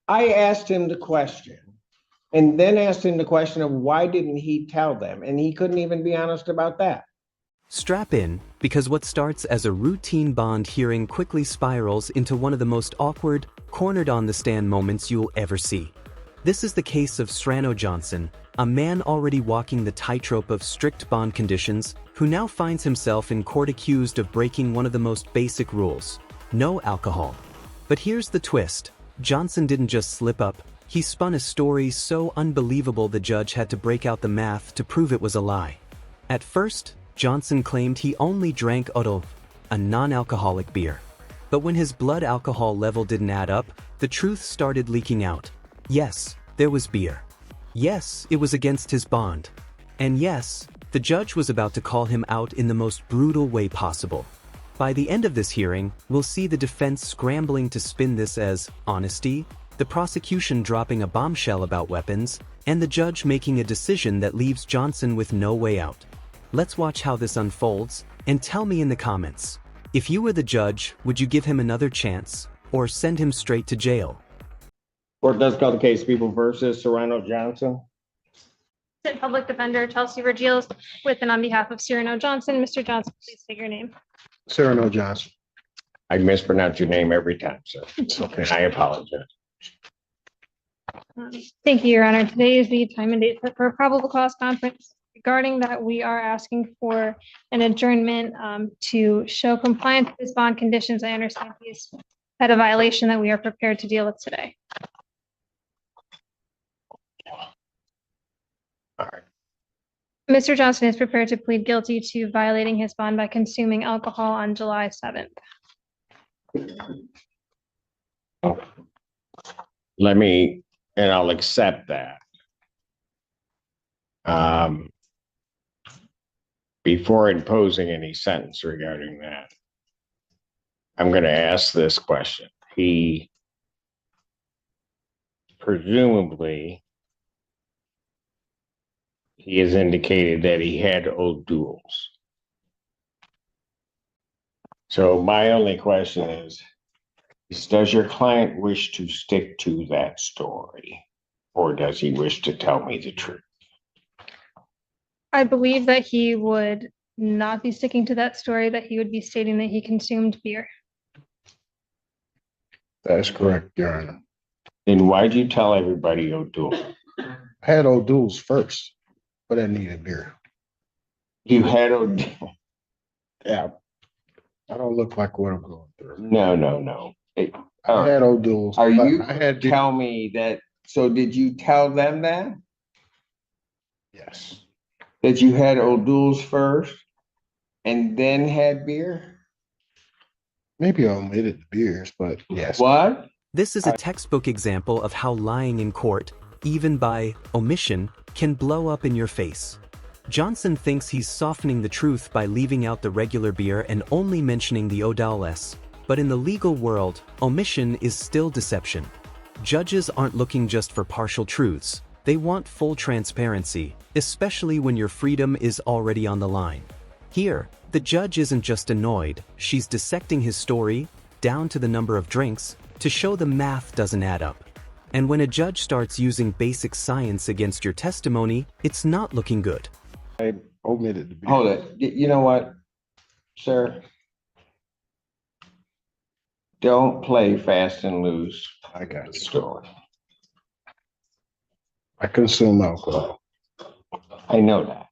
I asked him the question and then asked him the question of why didn't he tell them? And he couldn't even be honest about that. Strap in, because what starts as a routine bond hearing quickly spirals into one of the most awkward, cornered on the stand moments you'll ever see. This is the case of Serrano Johnson, a man already walking the tightrope of strict bond conditions, who now finds himself in court accused of breaking one of the most basic rules: no alcohol. But here's the twist: Johnson didn't just slip up, he spun a story so unbelievable the judge had to break out the math to prove it was a lie. At first, Johnson claimed he only drank Odol, a non-alcoholic beer. But when his blood alcohol level didn't add up, the truth started leaking out. Yes, there was beer. Yes, it was against his bond. And yes, the judge was about to call him out in the most brutal way possible. By the end of this hearing, we'll see the defense scrambling to spin this as honesty, the prosecution dropping a bombshell about weapons, and the judge making a decision that leaves Johnson with no way out. Let's watch how this unfolds, and tell me in the comments. If you were the judge, would you give him another chance, or send him straight to jail? Court does call the case People versus Serrano Johnson. Public Defender Chelsea Vergils with and on behalf of Serrano Johnson. Mr. Johnson, please state your name. Serrano Johnson. I mispronounce your name every time, sir. Okay. I apologize. Thank you, Your Honor. Today is the time and date set for a probable cause conference. Regarding that, we are asking for an adjournment to show compliance with his bond conditions. I understand he's had a violation that we are prepared to deal with today. All right. Mr. Johnson is prepared to plead guilty to violating his bond by consuming alcohol on July 7th. And I'll accept that. Before imposing any sentence regarding that, I'm going to ask this question. He presumably, he has indicated that he had O'Doul's. So my only question is, does your client wish to stick to that story, or does he wish to tell me the truth? I believe that he would not be sticking to that story, that he would be stating that he consumed beer. That's correct, Your Honor. Then why'd you tell everybody O'Doul? I had O'Doul's first, but I needed beer. You had O'Doul? Yeah. I don't look like what I'm going through. No. I had O'Doul's. Are you I had tell me that? So did you tell them that? Yes. That you had O'Doul's first and then had beer? Maybe I omitted the beers, but yes. What? This is a textbook example of how lying in court, even by omission, can blow up in your face. Johnson thinks he's softening the truth by leaving out the regular beer and only mentioning the O'Doul's, but in the legal world, omission is still deception. Judges aren't looking just for partial truths. They want full transparency, especially when your freedom is already on the line. Here, the judge isn't just annoyed, she's dissecting his story, down to the number of drinks, to show the math doesn't add up. And when a judge starts using basic science against your testimony, it's not looking good. I omitted the beer. Hold it. You know what, sir? Don't play fast and loose. I got The it. story. I consume alcohol. I know that.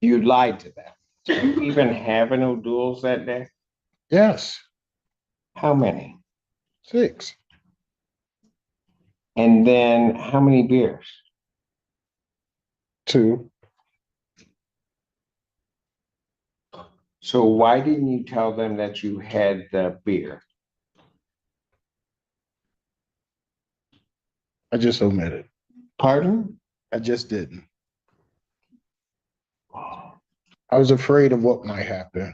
You lied to them. Did you even have an O'Doul's that day? Yes. How many? 6. And then how many beers? 2. So why didn't you tell them that you had the beer? I just omitted. Pardon? I just didn't. I was afraid of what might happen.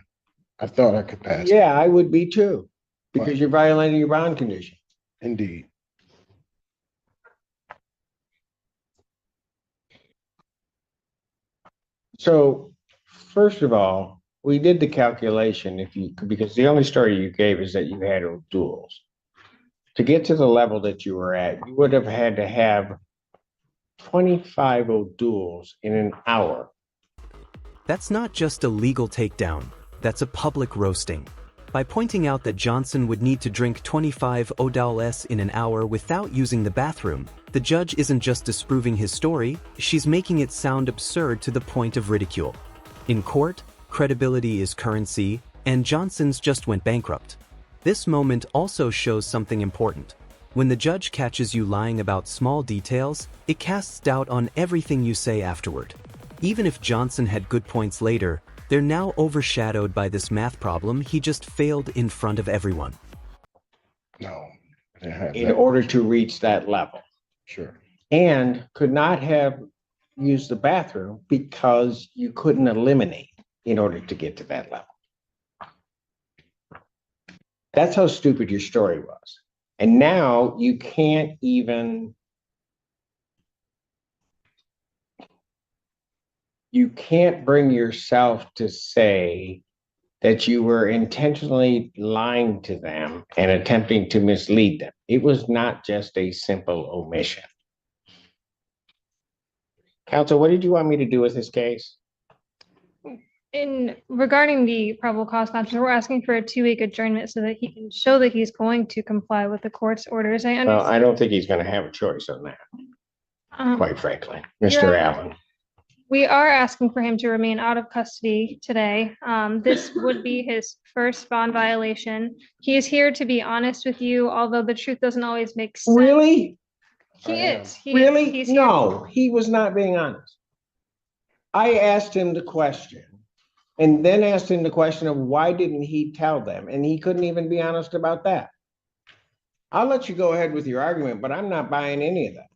I thought I could pass. Yeah, I would be too, because you're violating your bond condition. Indeed. So, first of all, we did the calculation because the only story you gave is that you had duels. To get to the level that you were at, you would have had to have 25 duels in an hour. That's not just a legal takedown, that's a public roasting. By pointing out that Johnson would need to drink 25 odales in an hour without using the bathroom, the judge isn't just disproving his story, she's making it sound absurd to the point of ridicule. In court, credibility is currency, and Johnson's just went bankrupt. This moment also shows something important. When the judge catches you lying about small details, it casts doubt on everything you say afterward. Even if Johnson had good points later, they're now overshadowed by this math problem he just failed in front of everyone. No. I didn't have In that. order to reach that level. Sure. And could not have used the bathroom because you couldn't eliminate in order to get to that level. That's how stupid your story was. And now you can't bring yourself to say that you were intentionally lying to them and attempting to mislead them. It was not just a simple omission. Counsel, what did you want me to do with this case? Regarding the probable cause conference, we're asking for a 2-week adjournment so that he can show that he's going to comply with the court's orders. I Well, understand. I don't think he's going to have a choice on that, quite frankly, Mr. Yeah. Allen. We are asking for him to remain out of custody today. This would be his first bond violation. He is here to be honest with you, although the truth doesn't always make sense. Really? He is. Really? He's here. No, he was not being honest. I asked him the question and then asked him the question of why didn't he tell them? And he couldn't even be honest about that. I'll let you go ahead with your argument, but I'm not buying any of that.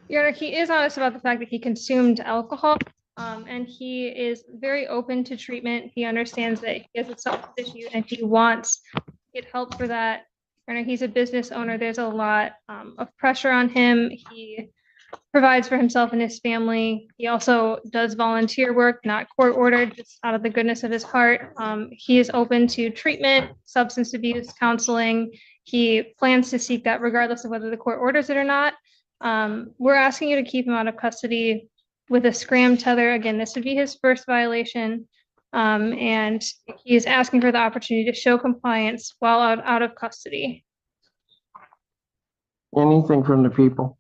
Your Honor, he is honest about the fact that he consumed alcohol, and he is very open to treatment. He understands that he has a substance issue and he wants to get help for that. Your Honor, he's a business owner. There's a lot of pressure on him. He provides for himself and his family. He also does volunteer work, not court ordered, just out of the goodness of his heart. He is open to treatment, substance abuse, counseling. He plans to seek that regardless of whether the court orders it or not. We're asking you to keep him out of custody with a scram tether. Again, this would be his first violation. And he is asking for the opportunity to show compliance while out of custody. Anything from the people?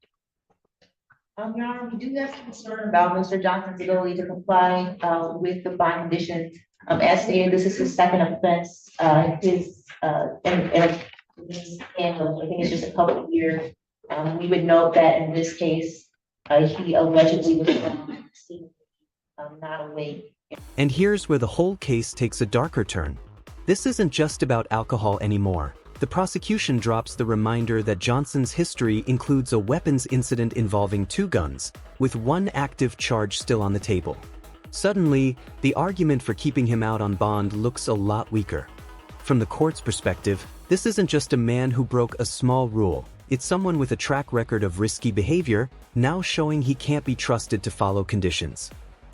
Your Honor, we do have concern about Mr. Johnson's ability to comply with the bond conditions. As stated, this is his second offense. I think it's just a couple of years. We would note that in this case, he allegedly was not awake. And here's where the whole case takes a darker turn. This isn't just about alcohol anymore. The prosecution drops the reminder that Johnson's history includes a weapons incident involving 2 guns, with 1 active charge still on the table. Suddenly, the argument for keeping him out on bond looks a lot weaker. From the court's perspective, this isn't just a man who broke a small rule. It's someone with a track record of risky behavior, now showing he can't be trusted to follow conditions.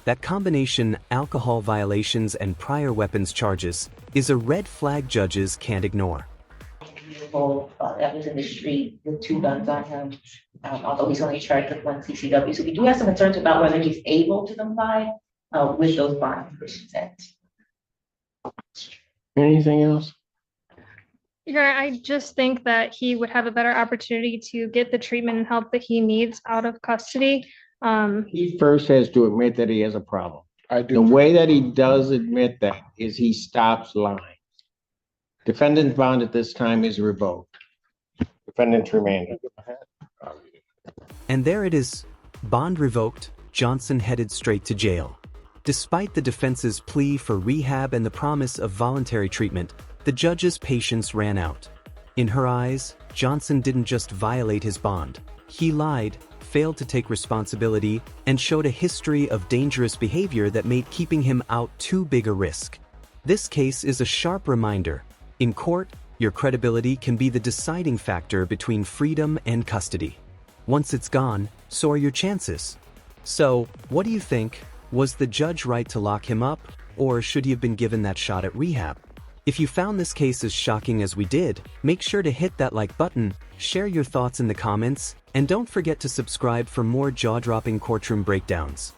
That combination, alcohol violations and prior weapons charges, is a red flag judges can't ignore. That was in the street with 2 guns on him, although he's only charged with 1 CCW. So we do have some concerns about whether he's able to comply with those bond conditions. Anything else? Your Honor, I just think that he would have a better opportunity to get the treatment and help that he needs out of custody. He first has to admit that he has a problem. I The do. way that he does admit that is he stops lying. Defendant's bond at this time is revoked. Defendant's remanded. And there it is, bond revoked, Johnson headed straight to jail. Despite the defense's plea for rehab and the promise of voluntary treatment, the judge's patience ran out. In her eyes, Johnson didn't just violate his bond. He lied, failed to take responsibility, and showed a history of dangerous behavior that made keeping him out too big a risk. This case is a sharp reminder. In court, your credibility can be the deciding factor between freedom and custody. Once it's gone, so are your chances. So, what do you think? Was the judge right to lock him up, or should he have been given that shot at rehab? If you found this case as shocking as we did, make sure to hit that like button, share your thoughts in the comments, and don't forget to subscribe for more jaw-dropping courtroom breakdowns.